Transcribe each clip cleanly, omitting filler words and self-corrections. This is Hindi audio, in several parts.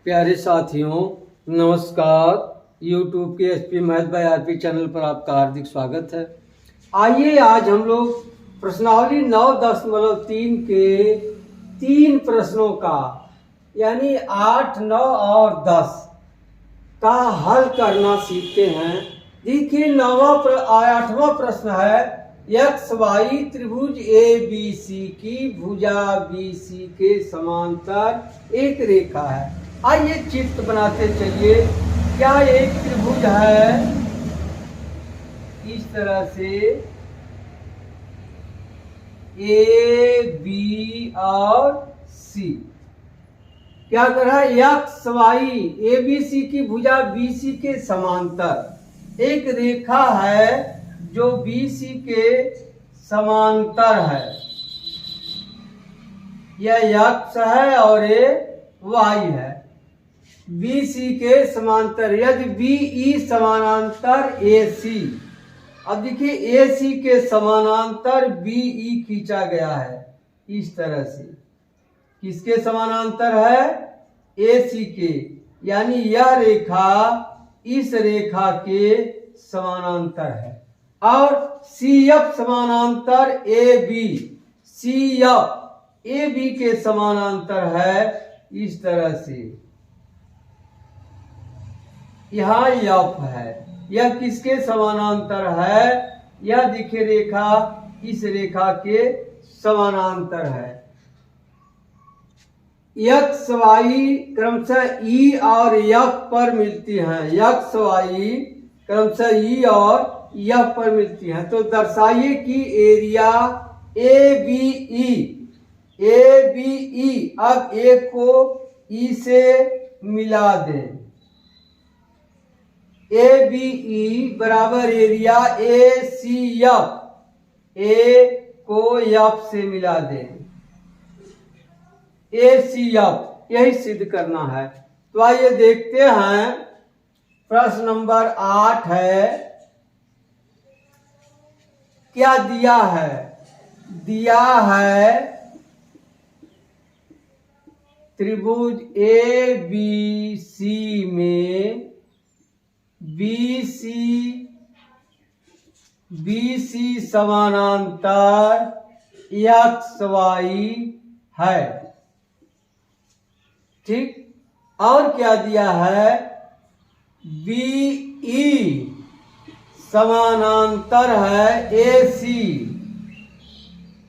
प्यारे साथियों, नमस्कार। YouTube के SP math bye RP channel पर आपका हार्दिक स्वागत है। आइए आज हम लोग प्रश्नावली 9.3 के 3 प्रश्नों का यानी 8, 9 और 10 का हल करना सीखते हैं। देखिए 8वां प्रश्न है, एक्स वाई त्रिभुज ABC की भुजा BC के समांतर एक रेखा है। आइए चित्र बनाते चलिए। क्या एक त्रिभुज है इस तरह से AB और C, क्या कर रहा है, एक्स वाई ABC की भुजा BC के समांतर एक रेखा है जो BC के समांतर है। यह एक्स है और ये वाई है, BC के समांतर। यदि BE समानांतर AC, अब देखिए AC के समानांतर BE खींचा गया है इस तरह से। किसके समानांतर है? AC के, यानी यह रेखा इस रेखा के समानांतर है। और CF समानांतर AB, CF AB के समानांतर है इस तरह से। यहाँ F है, यह किसके समानांतर है? यह दिखे रेखा इस रेखा के समानांतर है। एक्स वाई क्रमशः E और F पर मिलती हैं। एक्स वाई क्रमशः E और F पर मिलती हैं। तो दर्शाइए कि एरिया ABE, अब A को E से मिला दें। ABE बराबर एरिया ACF, A को F से मिला दें, ACF, यही सिद्ध करना है। तो आइए देखते हैं। प्रश्न नंबर 8 है, क्या दिया है? दिया है त्रिभुज ABC में BC समानांतर XY है। ठीक, और क्या दिया है? BE समानांतर है AC,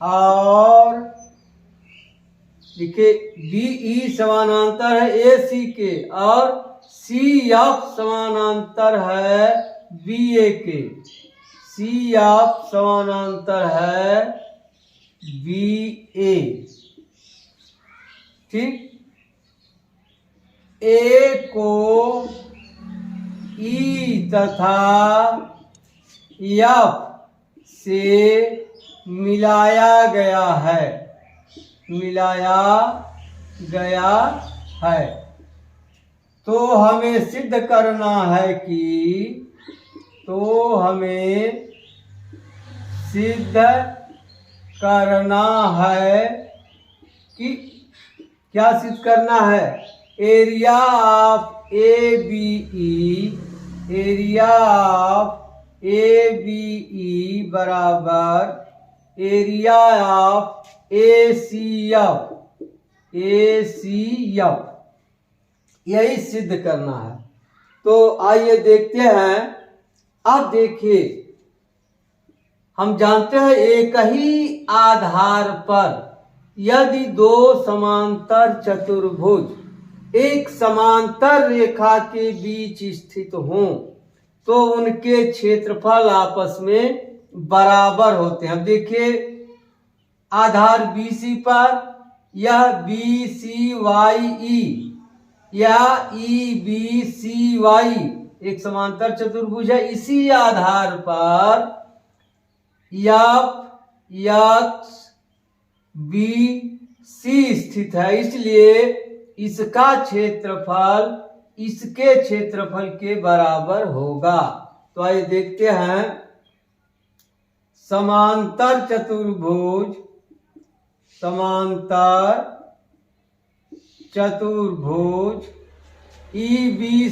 और देखिए BE समानांतर है AC के, और CF समानांतर है BA के। CF समानांतर है BA। ठीक, A को E तथा F से मिलाया गया है, मिलाया गया है। तो हमें सिद्ध करना है कि, तो हमें सिद्ध करना है कि, क्या सिद्ध करना है? Area of ABE, area of ABE बराबर एरिया ऑफ ACF, ACF, यही सिद्ध करना है। तो आइए देखते हैं। अब देखिए, हम जानते हैं एक ही आधार पर यदि दो समांतर चतुर्भुज एक समांतर रेखा के बीच स्थित हों तो उनके क्षेत्रफल आपस में बराबर होते हैं। अब देखिए आधार BC पर यह BCYE या EBCY एक समांतर चतुर्भुज है। इसी आधार पर FXBC स्थित है, इसलिए इसका क्षेत्रफल इसके क्षेत्रफल के बराबर होगा। तो आइए देखते हैं। समांतर चतुर्भुज, समांतर चतुर्भुज EBCY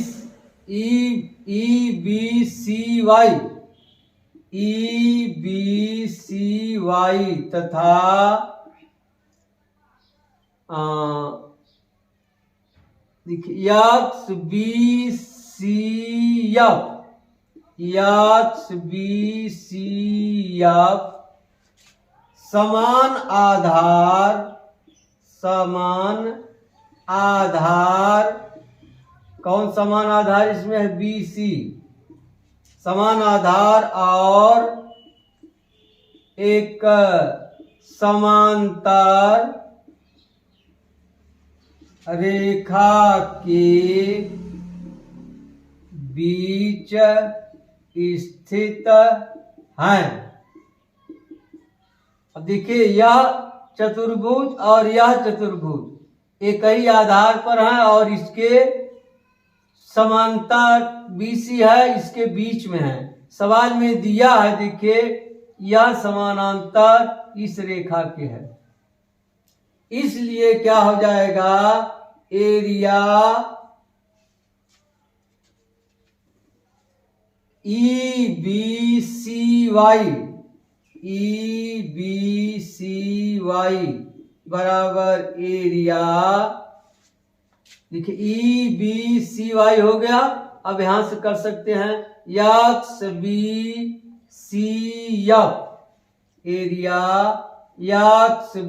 तथा देखिए XBCF समान आधार कौन समान आधार इसमें है BC समान आधार और एक समांतर रेखा के बीच स्थित है। अब देखिए यह चतुर्भुज और यह चतुर्भुज एक ही आधार पर है और इसके समांतर BC है, इसके बीच में है। सवाल में दिया है देखिए यह समानांतर इस रेखा के है, इसलिए क्या हो जाएगा एरिया EBCY बराबर एरिया देखिए EBCY हो गया। अब यहां से कर सकते हैं XBCF एरिया XBCF।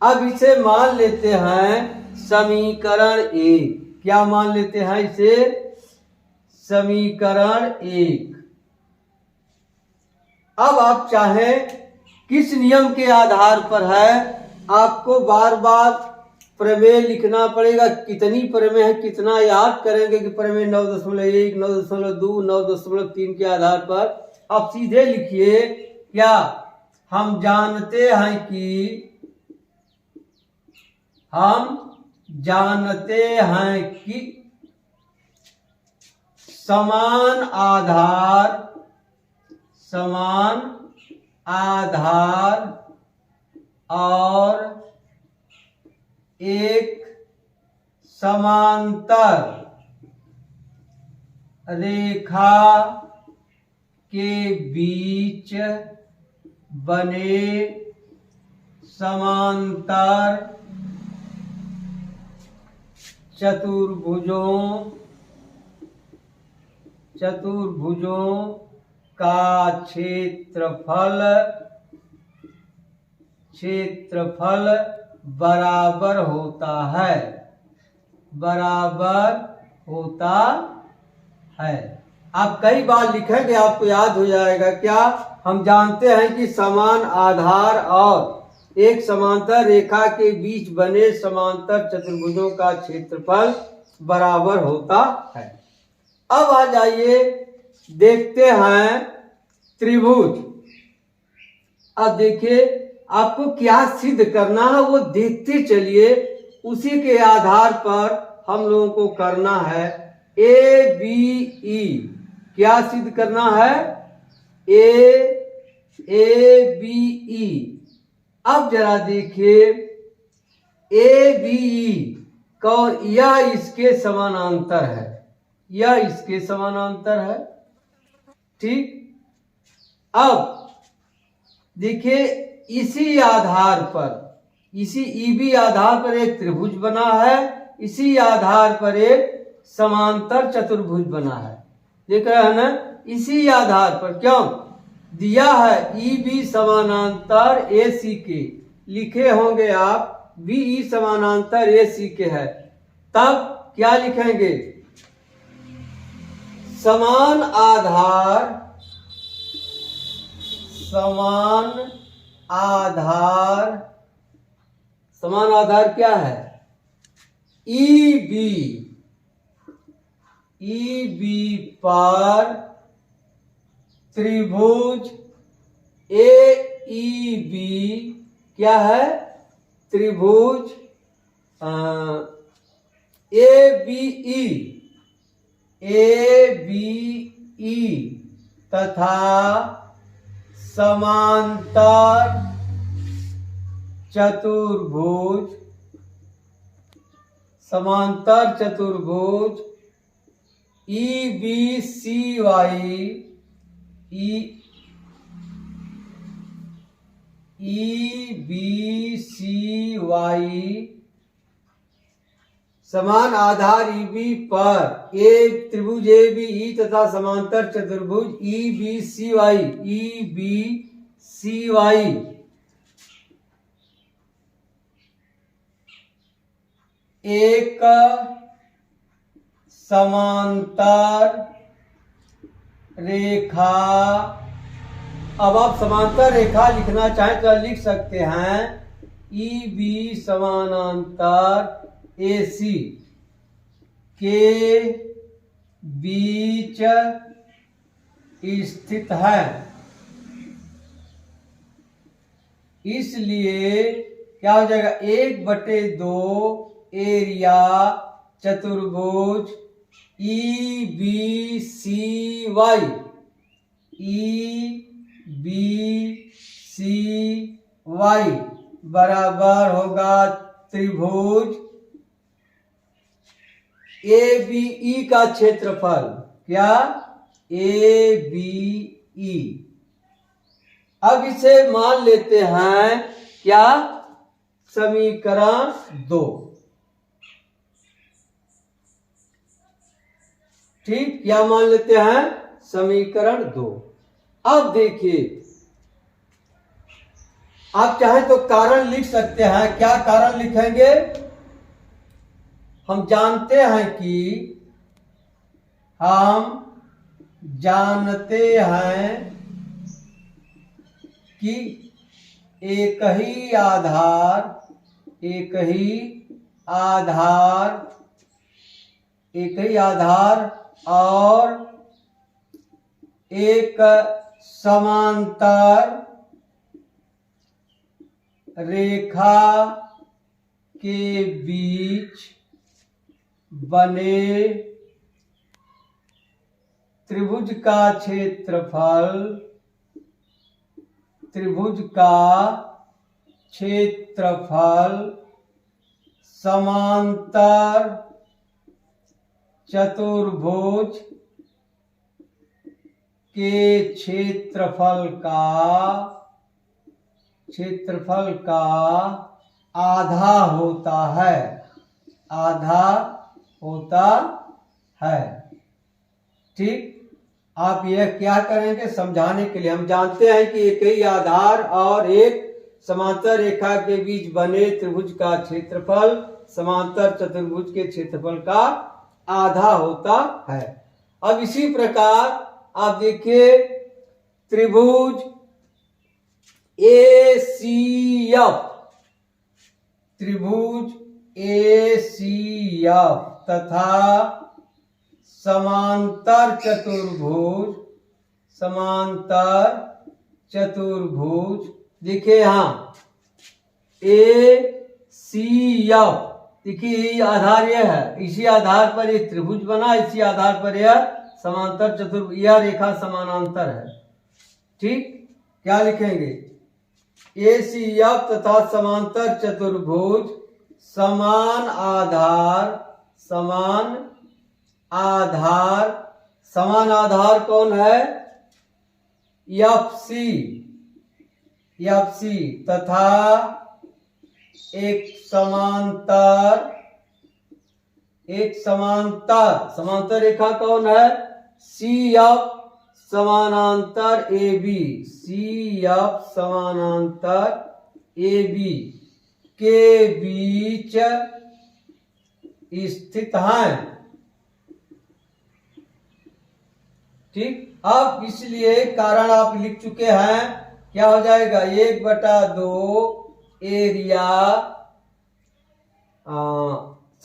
अब इसे मान लेते हैं समीकरण 1। क्या मान लेते हैं इसे समीकरण 1। अब आप चाहें किस नियम के आधार पर है, आपको बार बार प्रमेय लिखना पड़ेगा। कितनी प्रमेय है कितना याद करेंगे कि प्रमेय 9.1 9.2 9.3 के आधार पर आप सीधे लिखिए। क्या हम जानते हैं कि समान आधार और एक समांतर रेखा के बीच बने समांतर चतुर्भुजों का क्षेत्रफल बराबर होता है। आप कई बार लिखेंगे आपको याद हो जाएगा। क्या हम जानते हैं कि समान आधार और एक समांतर रेखा के बीच बने समांतर चतुर्भुजों का क्षेत्रफल बराबर होता है। अब आ जाइए देखते हैं त्रिभुज। अब देखिए आपको क्या सिद्ध करना है वो देखते चलिए, उसी के आधार पर हम लोगों को करना है। ABE क्या सिद्ध करना है ABE। अब जरा देखिए ABE कौन, यह इसके समानांतर है, ठीक। अब देखिए इसी आधार पर, इसी EB आधार पर एक त्रिभुज बना है, इसी आधार पर एक समांतर चतुर्भुज बना है। देख रहे हैं ना, इसी आधार पर क्यों दिया है EB समानांतर AC के, लिखे होंगे आप BE समानांतर AC के है। तब क्या लिखेंगे समान आधार क्या है EB पर त्रिभुज AEB क्या है त्रिभुज ABE तथा समांतर चतुर्भुज समांतर चतुर्भुज EBCY समान आधार EB पर एक त्रिभुज ABE तथा समांतर चतुर्भुज EBCY एक समांतर रेखा। अब आप समांतर रेखा लिखना चाहें तो लिख सकते हैं EB समानांतर AC के बीच स्थित है। इसलिए क्या हो जाएगा, 1/2 एरिया चतुर्भुज EBCY बराबर होगा त्रिभुज ABE का क्षेत्रफल। क्या? ABE। अब इसे मान लेते हैं क्या, समीकरण 2। ठीक, क्या मान लेते हैं, समीकरण 2। अब देखिए, आप चाहें तो कारण लिख सकते हैं। क्या कारण लिखेंगे? हम जानते हैं कि एक ही आधार और एक समांतर रेखा के बीच बने त्रिभुज का क्षेत्रफल समांतर चतुर्भुज के क्षेत्रफल का आधा होता है। ठीक, आप यह क्या करेंगे, समझाने के लिए हम जानते हैं कि एक ही आधार और एक समांतर रेखा के बीच बने त्रिभुज का क्षेत्रफल समांतर चतुर्भुज के क्षेत्रफल का आधा होता है। अब इसी प्रकार आप देखिए त्रिभुज ACF तथा समांतर चतुर्भुज देखिए यहाँ ACF, देखिए आधार यह है, इसी आधार पर एक त्रिभुज बना, इसी आधार पर यह समांतर चतुर्भुज, यह रेखा समानांतर है। ठीक, क्या लिखेंगे, ACF तथा समांतर चतुर्भुज समान आधार कौन है, FC तथा एक समांतर रेखा कौन है, CF समानांतर AB के बीच स्थित है। ठीक, अब इसलिए कारण आप लिख चुके हैं, क्या हो जाएगा, 1/2 एरिया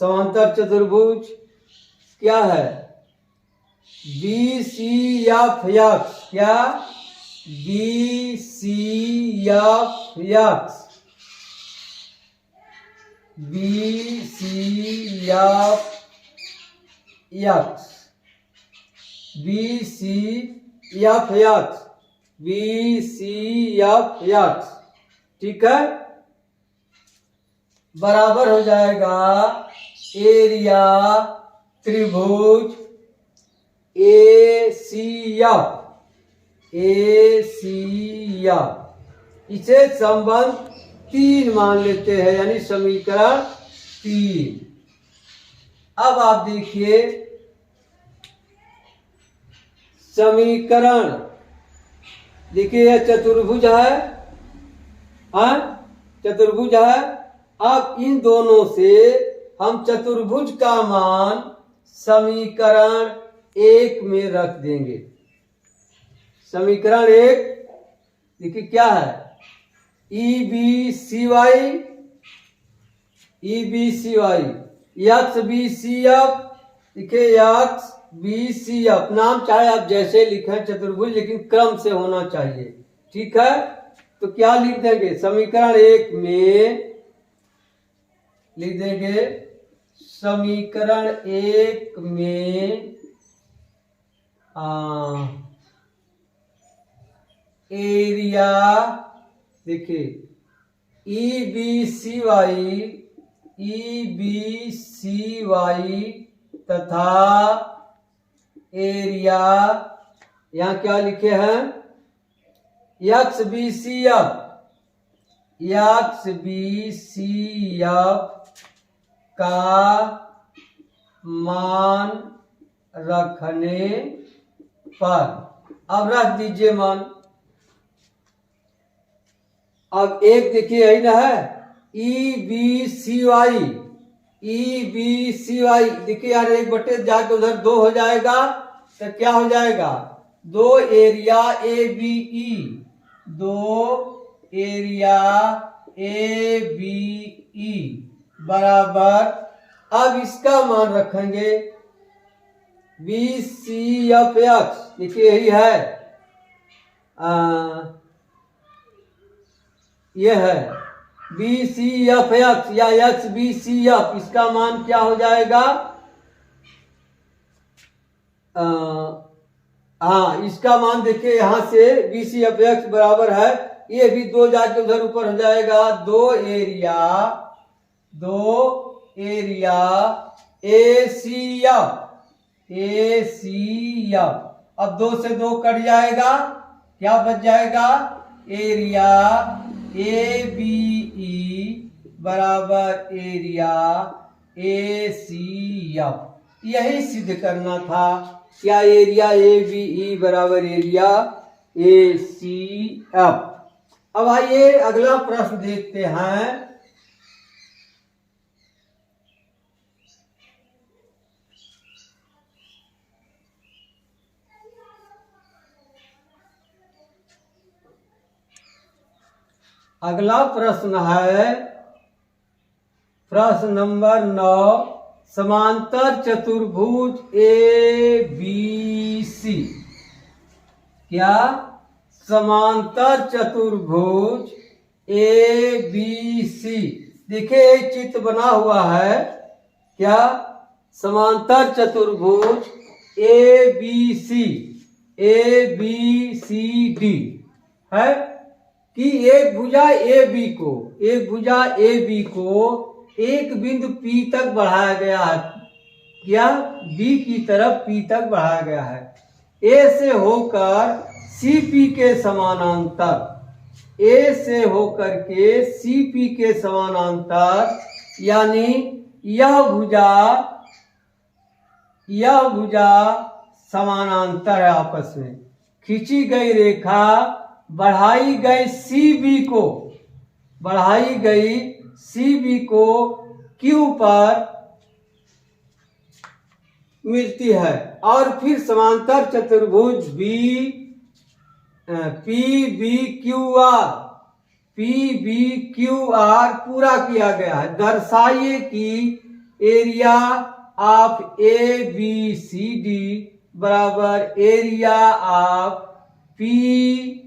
समांतर चतुर्भुज क्या है, BCF, क्या BCF BCF। ठीक है, बराबर हो जाएगा एरिया त्रिभुज एसीएफ इसे संबंध 3 मान लेते हैं, यानी समीकरण 3। अब आप देखिए समीकरण, देखिए यह चतुर्भुज है, चतुर्भुज है। अब इन दोनों से हम चतुर्भुज का मान समीकरण 1 में रख देंगे। समीकरण 1 देखिए क्या है, EBCY XBCF, देखिए XBCF, नाम चाहे आप जैसे लिखें चतुर्भुज, लेकिन क्रम से होना चाहिए, ठीक है। तो क्या लिख देंगे, समीकरण 1 में लिख देंगे, समीकरण 1 में एरिया, देखिए EBCY तथा एरिया, यहाँ क्या लिखे हैं, XBCF का मान रखने पर, अब रख दीजिए मान। अब एक देखिए यही ना है, EBCY, देखिए यार 1/2 जाके उधर 2 हो जाएगा, तो क्या हो जाएगा, 2 एरिया ABE, 2 एरिया ABE बराबर, अब इसका मान रखेंगे BCFX, देखिए यही है, यह है BCFX या XBCF, इसका मान क्या हो जाएगा, इसका मान देखिए यहां से BCFX बराबर है, ये भी 2 जाके उधर ऊपर हो जाएगा, 2 एरिया ACF, अब 2 से 2 कट जाएगा, क्या बच जाएगा, एरिया ABE बराबर एरिया ACF। यही सिद्ध करना था, क्या एरिया ABE बराबर एरिया ACF। अब आइए अगला प्रश्न देखते हैं। अगला प्रश्न है प्रश्न नंबर 9, समांतर चतुर्भुज ABC, क्या समांतर चतुर्भुज ABC, देखिए एक चित्र बना हुआ है, क्या समांतर चतुर्भुज ABCD है कि एक भुजा AB को एक बिंदु P तक बढ़ाया गया है, क्या B की तरफ P तक बढ़ाया गया है, A से होकर CP के समानांतर, यानी यह भुजा समानांतर है, आपस में खींची गई रेखा बढ़ाई गई CB को Q पर मिलती है, और फिर समांतर चतुर्भुज PBQR पूरा किया गया है। दर्शाइए कि एरिया ऑफ ABCD बराबर एरिया ऑफ PBQR,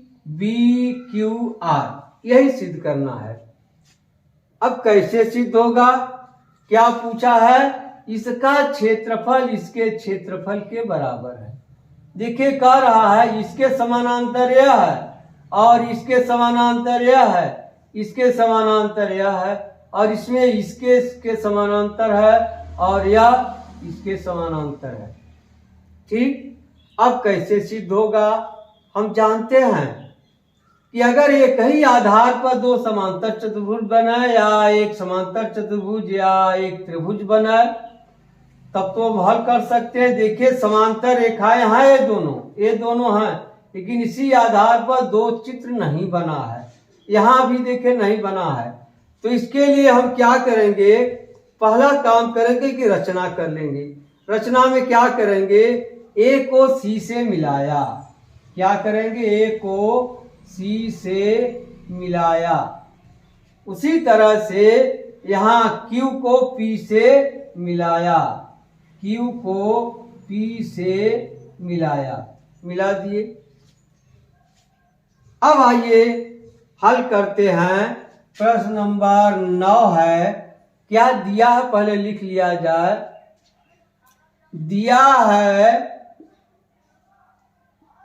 यही सिद्ध करना है। अब कैसे सिद्ध होगा, क्या पूछा है, इसका क्षेत्रफल इसके क्षेत्रफल के बराबर है। देखिए कह रहा है इसके समानांतर यह है और इसके समानांतर यह है, इसके समानांतर यह है और इसमें इसके समानांतर है और यह इसके समानांतर है। ठीक, अब कैसे सिद्ध होगा? हम जानते हैं कि अगर एक ही आधार पर दो समांतर चतुर्भुज बने या एक समांतर चतुर्भुज या एक त्रिभुज बने तब तो हम हल कर सकते हैं। देखिए समांतर रेखाएं हैं, ये दोनों हैं, लेकिन इसी आधार पर दो चित्र नहीं बना है। यहाँ भी देखिए नहीं बना है। तो इसके लिए हम क्या करेंगे? पहला काम करेंगे कि रचना कर लेंगे। रचना में क्या करेंगे? ए को सी से मिलाया। क्या करेंगे? ए को सी से मिलाया। उसी तरह से यहाँ क्यू को पी से मिलाया। क्यू को पी से मिलाया, मिला दिए। अब आइए हल करते हैं। प्रश्न नंबर 9 है। क्या दिया है पहले लिख लिया जाए। दिया है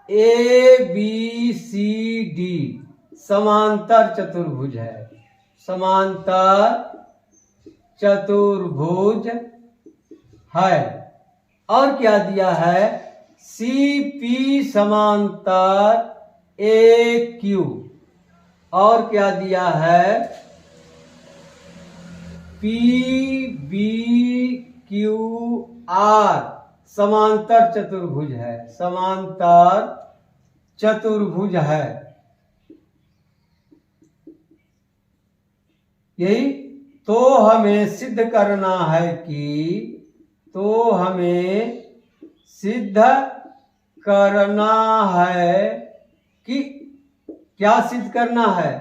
ए बी सी डी समांतर चतुर्भुज है। समांतर चतुर्भुज है। और क्या दिया है? सी पी समांतर ए क्यू। और क्या दिया है? पी बी क्यू आर समांतर चतुर्भुज है। समांतर चतुर्भुज है। यही तो हमें सिद्ध करना है कि क्या सिद्ध करना है?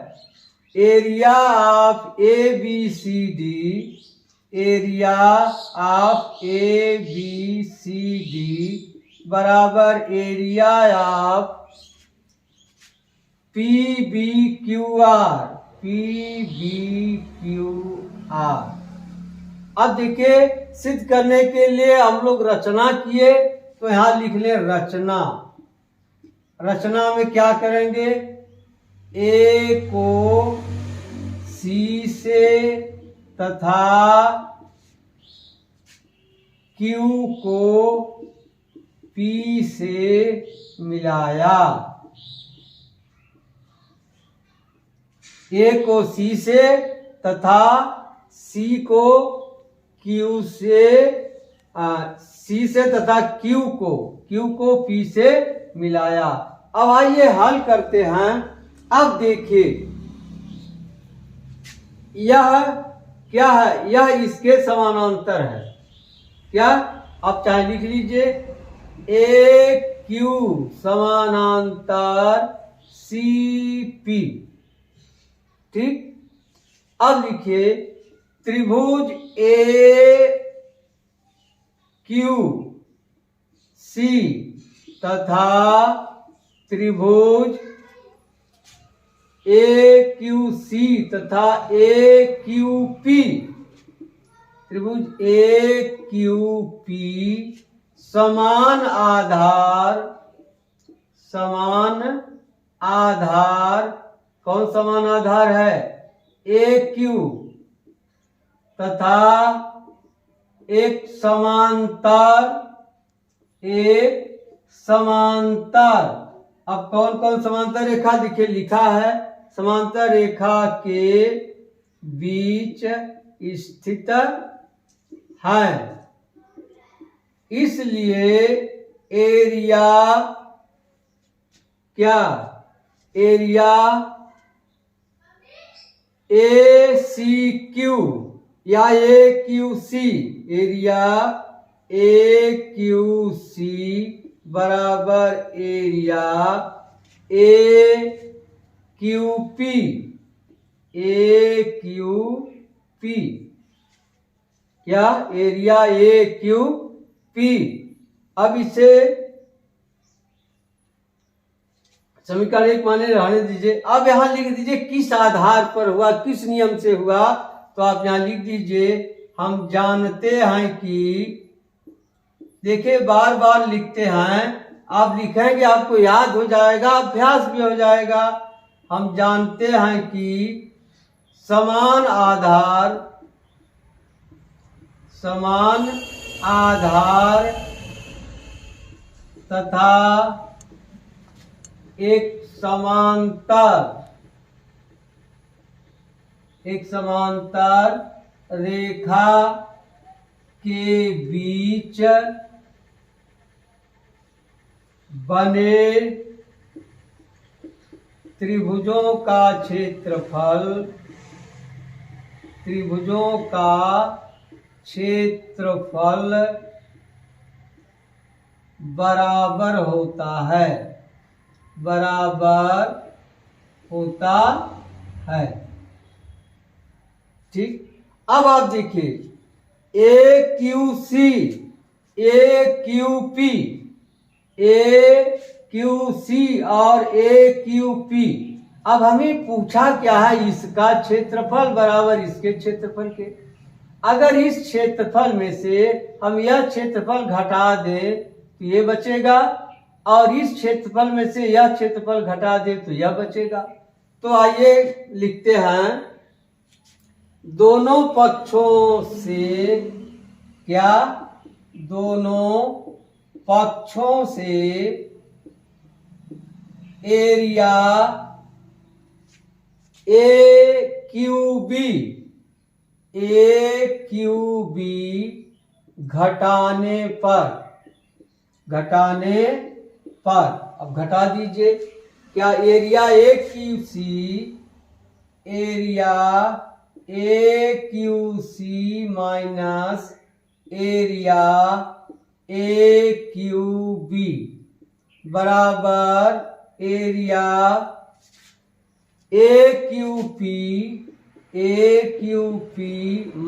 Area of A B C D, area of A B C D बराबर area of P B Q R, P B Q R. अब देखिए सिद्ध करने के लिए हम लोग रचना किए, तो यहां लिख ले रचना। रचना में क्या करेंगे? ए को सी से तथा क्यू को पी से मिलाया। ए को सी से तथा सी को क्यू से सी से तथा क्यू को पी से मिलाया। अब आइए हल करते हैं। अब देखिए यह क्या है? यह इसके समानांतर है। क्या? आप चाहे लिख लीजिए ए क्यू समानांतर सी पी। ठीक, अब लिखिए त्रिभुज ए क्यू सी तथा त्रिभुज ए क्यू सी तथा ए क्यू पी। त्रिभुज ए क्यू पी समान आधार कौन समान आधार है? ए क्यू तथा एक समांतर। अब कौन कौन समांतर रेखा दिखे लिखा है? समांतर रेखा के बीच स्थित है। इसलिए एरिया क्या? एरिया ए सी क्यू या A Q C, area A Q C बराबर area A Q P, A Q P. क्या? Area A Q P. अब इसे समीकरण 1 माने रहने दीजिए। अब यहां लिख दीजिए किस आधार पर हुआ, किस नियम से हुआ। तो आप यहां लिख दीजिए हम जानते हैं कि, देखिए बार बार लिखते हैं, आप लिखेंगे आपको याद हो जाएगा, अभ्यास भी हो जाएगा। हम जानते हैं कि समान समान आधार तथा एक समांतर रेखा के बीच बने त्रिभुजों का क्षेत्रफल बराबर होता है। ठीक, अब आप देखिए AQC और AQP। अब हमें पूछा क्या है, इसका क्षेत्रफल बराबर इसके क्षेत्रफल के। अगर इस क्षेत्रफल में से हम यह क्षेत्रफल घटा दें तो ये बचेगा, और इस क्षेत्रफल में से यह क्षेत्रफल घटा दें तो यह बचेगा। तो आइए लिखते हैं, दोनों पक्षों से एरिया AQB घटाने पर अब घटा दीजिए। क्या area AQC minus area AQB बराबर area AQP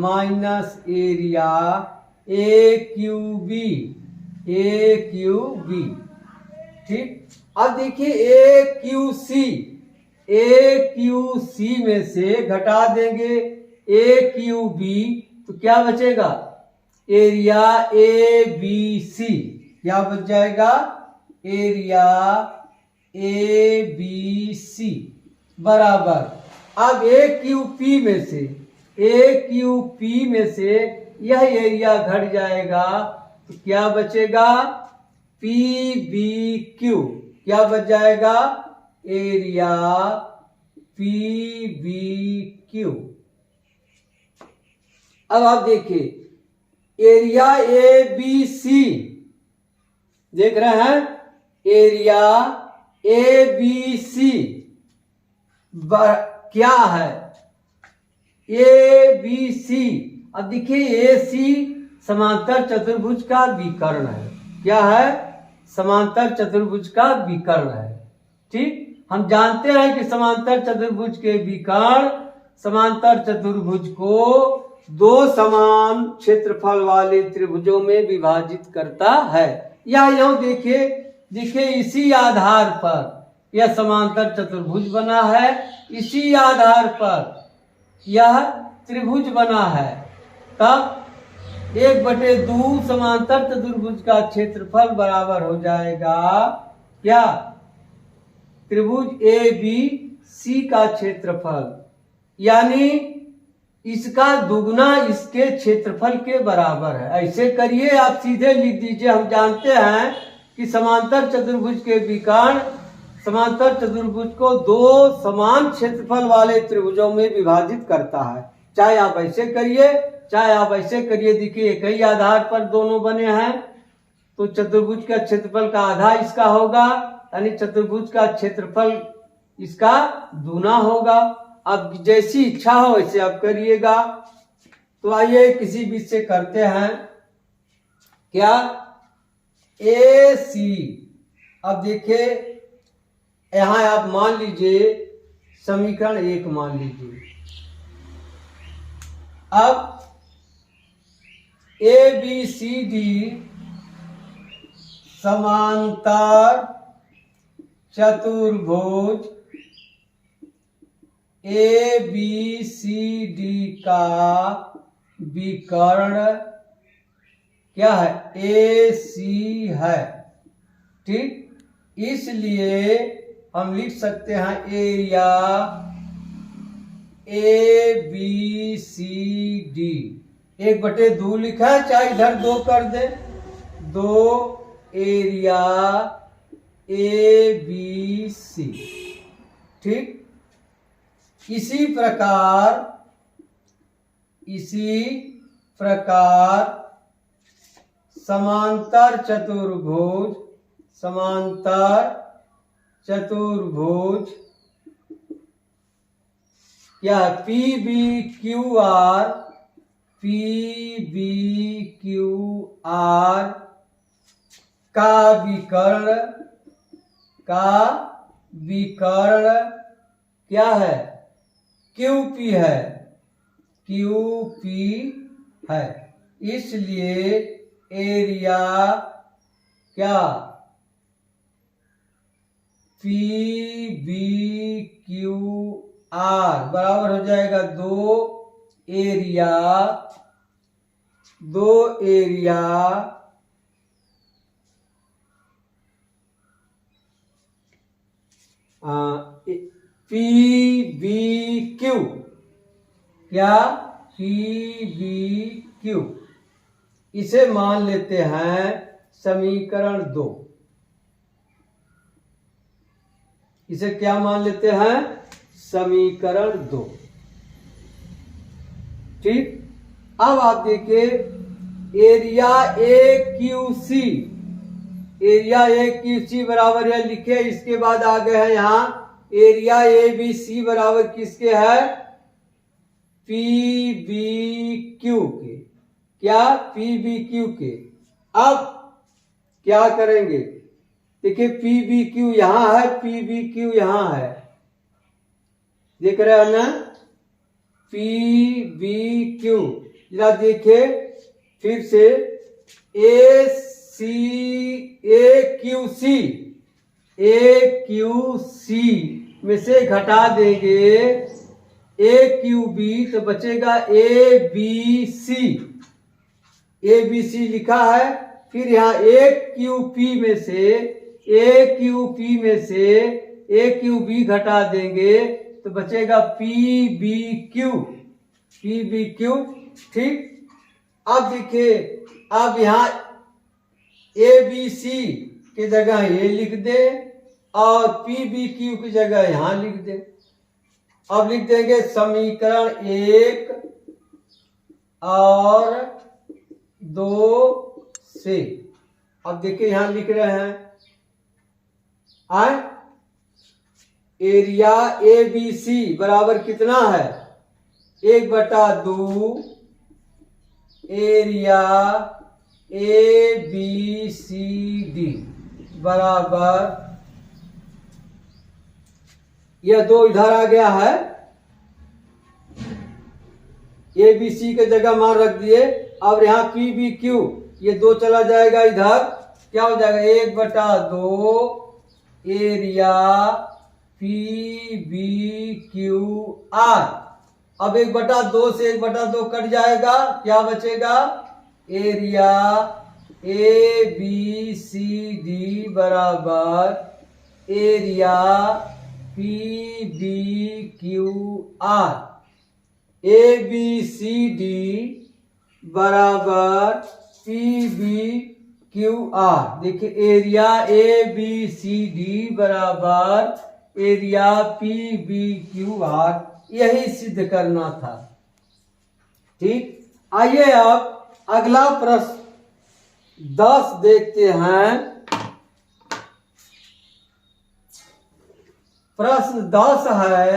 minus area AQB। ठीक, अब देखिए AQC में से घटा देंगे AQB तो क्या बचेगा, एरिया ABC। क्या बच जाएगा, एरिया ABC बराबर। अब AQP में से यह एरिया घट जाएगा तो क्या बचेगा, PBQ। क्या बच जाएगा, एरिया PBQ। अब आप देखिए एरिया ABC, देख रहे हैं, एरिया ABC क्या है, ABC। अब देखिए AC समांतर चतुर्भुज का विकर्ण है। क्या है, समांतर चतुर्भुज का विकर्ण है। ठीक, हम जानते हैं कि समांतर चतुर्भुज के विकर्ण समांतर चतुर्भुज को दो समान क्षेत्रफल वाले त्रिभुजों में विभाजित करता है। या यूं देखिए इसी आधार पर यह समांतर चतुर्भुज बना है, इसी आधार पर यह त्रिभुज बना है। तब 1/2 समांतर चतुर्भुज का क्षेत्रफल बराबर हो जाएगा क्या, त्रिभुज ABC का क्षेत्रफल, यानी इसका दुगना इसके क्षेत्रफल के बराबर है। ऐसे करिए, आप सीधे लिख दीजिए। हम जानते हैं कि समांतर चतुर्भुज के विकर्ण समांतर चतुर्भुज को दो समान क्षेत्रफल वाले त्रिभुजों में विभाजित करता है। चाहे आप ऐसे करिए, चाहे आप ऐसे करिए। देखिए एक ही आधार पर दोनों बने हैं तो चतुर्भुज का क्षेत्रफल का आधा इसका होगा, यानी चतुर्भुज का क्षेत्रफल इसका दूना होगा। अब जैसी इच्छा हो वैसे आप करिएगा। तो आइए किसी बीच से करते हैं। क्या, AC। अब देखिए यहां आप मान लीजिए समीकरण 1 मान लीजिए। अब ABCD समांतर चतुर्भुज ABCD का विकर्ण क्या है, AC है। ठीक, इसलिए हम लिख सकते हैं एरिया 1/2 लिखा है, चाहे इधर 2 कर दे। 2 एरिया ABC। ठीक, इसी प्रकार समांतर चतुर्भुज क्या है, PBQR का विकर्ण क्या है, QP है। इसलिए एरिया क्या, PBQR बराबर हो जाएगा 2 एरिया PBQ क्या, PBQ। इसे मान लेते हैं समीकरण 2। इसे क्या मान लेते हैं, समीकरण 2। ठीक, अब आप देखिए एरिया AQC बराबर है लिखे। इसके बाद आ गए हैं यहाँ एरिया ABC बराबर किसके है, PBQ के। क्या, PBQ के। अब क्या करेंगे, देखिए PBQ यहां है, PBQ यहां है, देख रहे हैं ना, PBQ। जरा देखिए फिर से AQC में से घटा देंगे AQB तो बचेगा ABC लिखा है। फिर यहाँ AQP में से AQB घटा देंगे तो बचेगा PBQ। ठीक, अब देखिए, अब यहाँ ABC की जगह ये लिख दे और PBQ की जगह यहाँ लिख दे। अब लिख देंगे समीकरण 1 और 2 से। अब देखिए यहां लिख रहे हैं एरिया ABC बराबर कितना है, 1/2 एरिया ABCD बराबर, यह 2 इधर आ गया है, ABC के जगह मान रख दिए। अब यहाँ PBQ ये 2 चला जाएगा इधर, क्या हो जाएगा 1/2 एरिया PBQR। अब 1/2 से 1/2 कट जाएगा, क्या बचेगा, एरिया ABCD बराबर एरिया PBQR। ABCD बराबर PBQR। देखिए एरिया ABCD बराबर एरिया PBQR, यही सिद्ध करना था। ठीक, आइए अब अगला प्रश्न 10 देखते हैं। प्रश्न 10 है,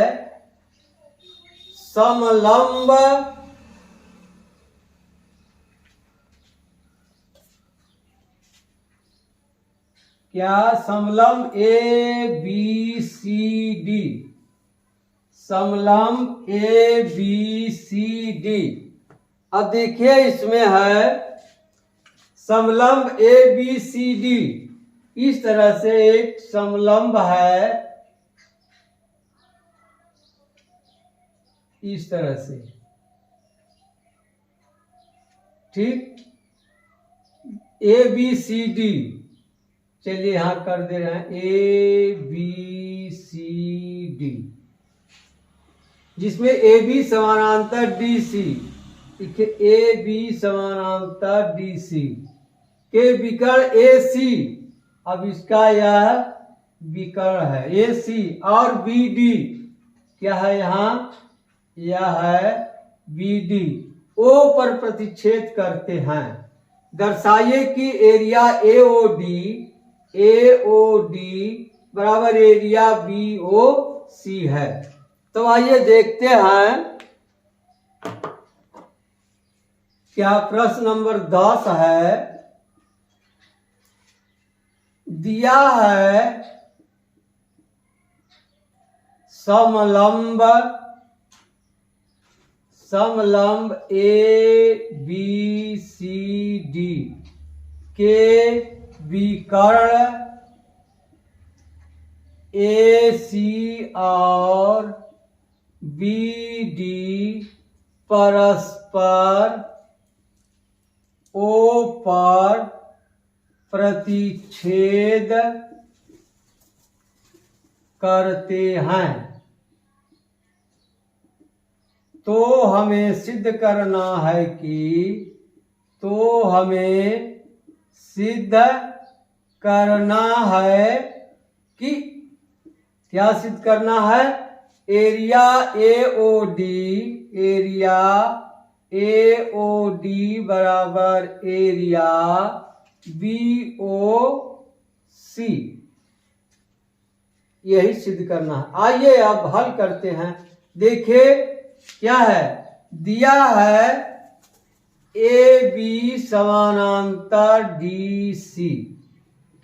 समलंब क्या, समलंब ABCD, समलंब ABCD। अब देखिए इसमें है समलंब ABCD, इस तरह से एक समलंब है, इस तरह से। ठीक, ABCD, चलिए यहां कर दे रहे हैं ABCD, जिसमें AB समानांतर DC, देखिए ए बी समानांतर डी सी के विकर्ण ए सी। अब इसका यह विकर्ण है ए सी और बी डी क्या है यहाँ, यह है बी डी ओ पर प्रतिच्छेद करते हैं। दर्शाइए कि एरिया ए ओ डी बराबर एरिया बी ओ सी है। तो आइए देखते हैं क्या प्रश्न नंबर 10 है। दिया है समलंब ए बी सी डी के विकर्ण ए सी और बी डी परस्पर ओ पर प्रतिच्छेद करते हैं, तो हमें सिद्ध करना है कि क्या सिद्ध करना है, एरिया ए ओ डी बराबर एरिया बी ओ सी, यही सिद्ध करना है। आइए अब हल करते हैं। देखिए क्या है, दिया है ए बी समानांतर डी सी,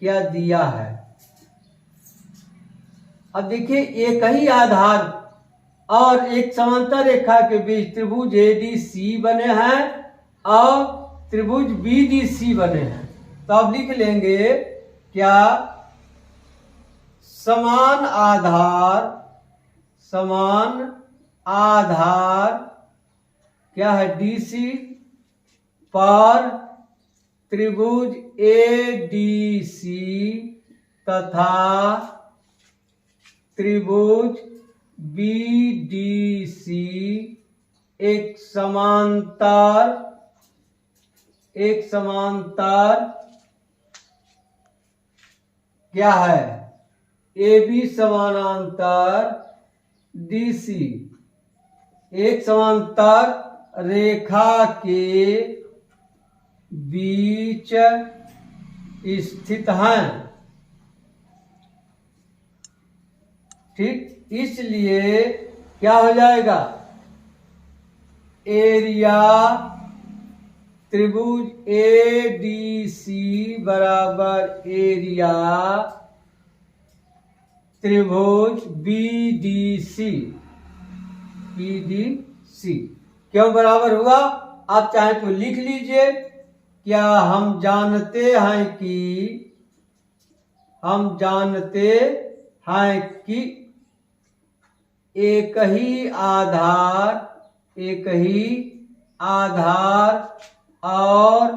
क्या दिया है। अब देखिए एक ही आधार और एक समांतर रेखा के बीच त्रिभुज एडीसी बने हैं और त्रिभुज बीडीसी बने हैं। तो अब लिख लेंगे क्या, समान आधार क्या है डीसी पर त्रिभुज एडीसी तथा त्रिभुज बीडीसी एक समांतर क्या है, ए बी समानांतर डीसी एक समांतर रेखा के बीच स्थित हैं। ठीक, इसलिए क्या हो जाएगा, एरिया त्रिभुज एडीसी बराबर एरिया त्रिभुज बीडीसी क्यों बराबर हुआ, आप चाहे तो लिख लीजिए। क्या हम जानते हैं कि एक ही आधार और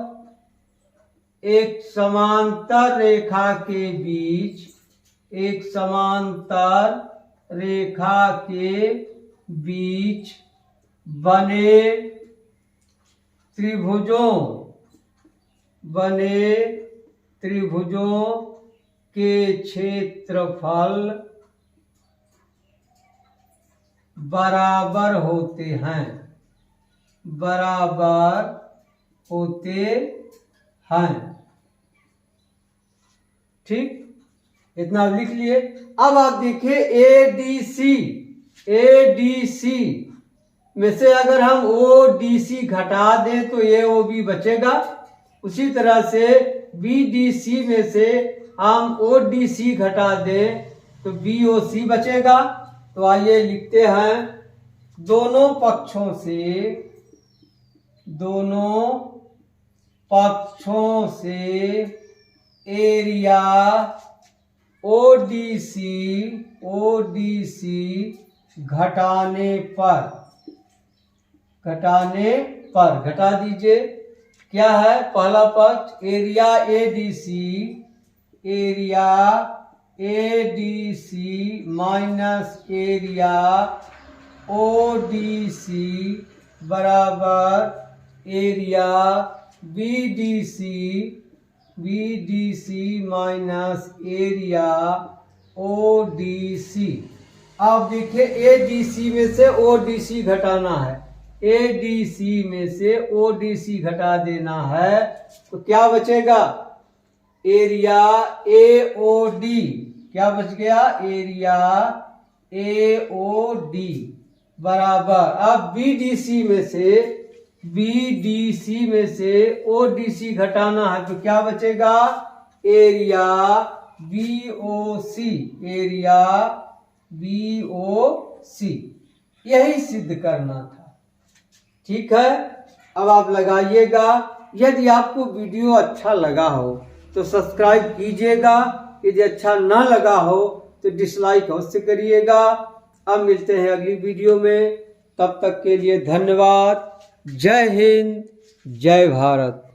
एक समांतर रेखा के बीच बने त्रिभुजों के क्षेत्रफल बराबर होते हैं। ठीक, इतना लिख लिए। अब आप देखिए एडीसी में से अगर हम ओडीसी घटा दें तो ए ओ बी बचेगा। उसी तरह से बीडीसी में से हम ओडीसी घटा दें तो बीओसी बचेगा। तो आइए लिखते हैं, दोनों पक्षों से एरिया ओडीसी घटाने पर घटा दीजिए। क्या है, पहला पक्ष area ADC minus area ODC बराबर area B D C minus area O D C. अब देखिए ए डी सी में से ओ डी सी घटाना है, ए डी सी में से ओ डी सी घटा देना है तो क्या बचेगा, एरिया ए ओ डी, क्या बच गया, एरिया ए ओ डी बराबर, अब बी डी सी में से ओ डी सी घटाना है तो क्या बचेगा, एरिया बी ओ सी, एरिया बी ओ सी। यही सिद्ध करना था। ठीक है, अब आप लगाइएगा। यदि आपको वीडियो अच्छा लगा हो तो सब्सक्राइब कीजिएगा, यदि अच्छा ना लगा हो तो डिसलाइक अवश्य करिएगा। अब मिलते हैं अगली वीडियो में, तब तक के लिए धन्यवाद। जय हिंद, जय भारत।